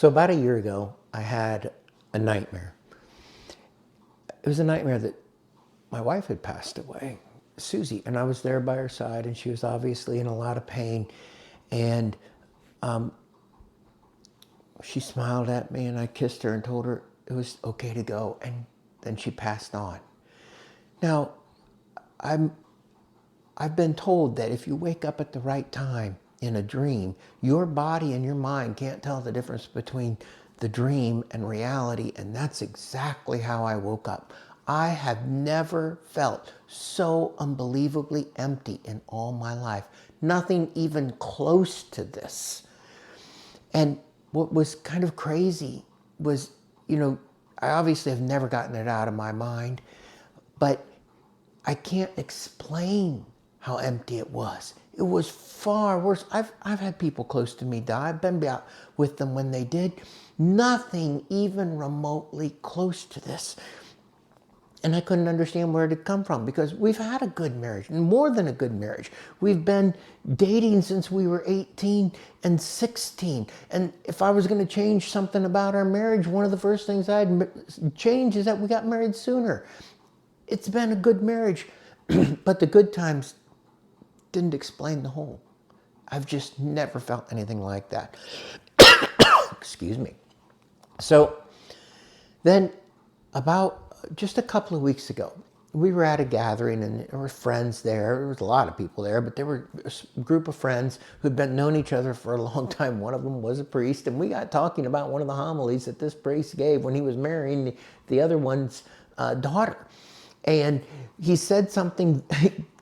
So about a year ago, I had a nightmare. It was a nightmare that my wife had passed away, Susie, and I was there by her side, and she was obviously in a lot of pain. And she smiled at me, and I kissed her and told her it was okay to go. And then she passed on. Now, I've been told that if you wake up at the right time in a dream, your body and your mind can't tell the difference between the dream and reality, and that's exactly how I woke up. I have never felt so unbelievably empty in all my life. Nothing even close to this. And what was kind of crazy was, I obviously have never gotten it out of my mind, but I can't explain how empty it was. It was far worse. I've had people close to me die. I've been out with them when they did. Nothing even remotely close to this. And I couldn't understand where it had come from, because we've had a good marriage, more than a good marriage. We've been dating since we were 18 and 16. And if I was going to change something about our marriage, one of the first things I'd change is that we got married sooner. It's been a good marriage, but the good times didn't explain the whole. I've just never felt anything like that. Excuse me. So then, about just a couple of weeks ago, we were at a gathering, and there were friends there. There was a lot of people there, but there were a group of friends who'd been known each other for a long time. One of them was a priest, and we got talking about one of the homilies that this priest gave when he was marrying the other one's daughter. And he said something,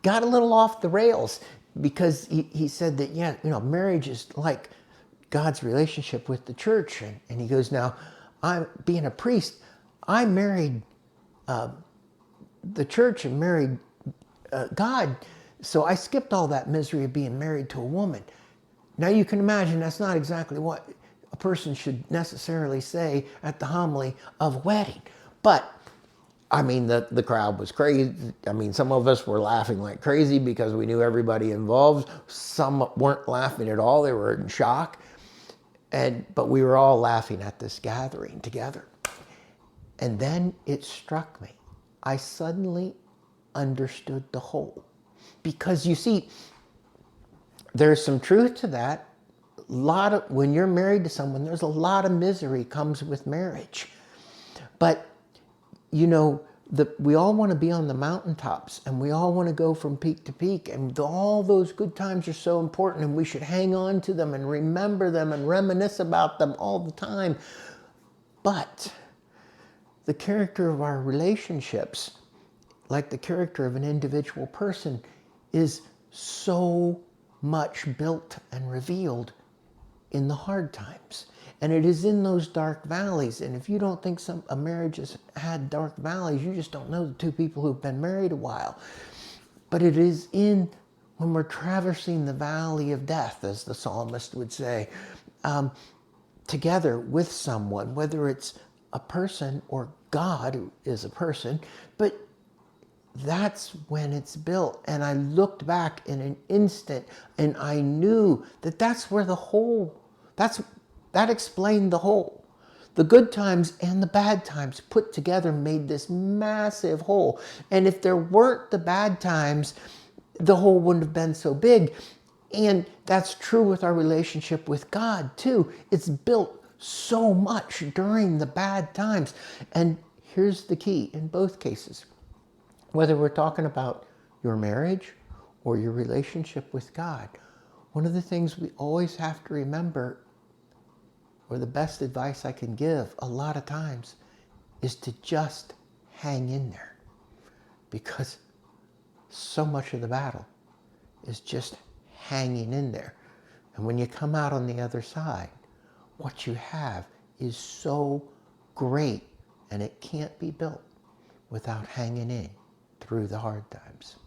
got a little off the rails, because he said that, marriage is like God's relationship with the church. And he goes, now, I'm being a priest, I married the church and married God, so I skipped all that misery of being married to a woman. Now you can imagine that's not exactly what a person should necessarily say at the homily of a wedding. But I mean, the crowd was crazy. I mean, some of us were laughing like crazy because we knew everybody involved. Some weren't laughing at all. They were in shock. But we were all laughing at this gathering together. And then it struck me. I suddenly understood the whole. Because you see, there's some truth to that. When you're married to someone, there's a lot of misery comes with marriage. But we all want to be on the mountaintops, and we all want to go from peak to peak, and all those good times are so important, and we should hang on to them and remember them and reminisce about them all the time. But the character of our relationships, like the character of an individual person, is so much built and revealed in the hard times. And it is in those dark valleys. And if you don't think a marriage has had dark valleys, you just don't know the two people who've been married a while. But it is when we're traversing the valley of death, as the psalmist would say, together with someone, whether it's a person or God, who is a person, but that's when it's built. And I looked back in an instant, and I knew that that's where that explained the whole. The good times and the bad times put together made this massive whole. And if there weren't the bad times, the whole wouldn't have been so big. And that's true with our relationship with God too. It's built so much during the bad times. And here's the key in both cases. Whether we're talking about your marriage or your relationship with God, one of the things we always have to remember, or the best advice I can give a lot of times, is to just hang in there. Because so much of the battle is just hanging in there. And when you come out on the other side, what you have is so great, and it can't be built without hanging in through the hard times.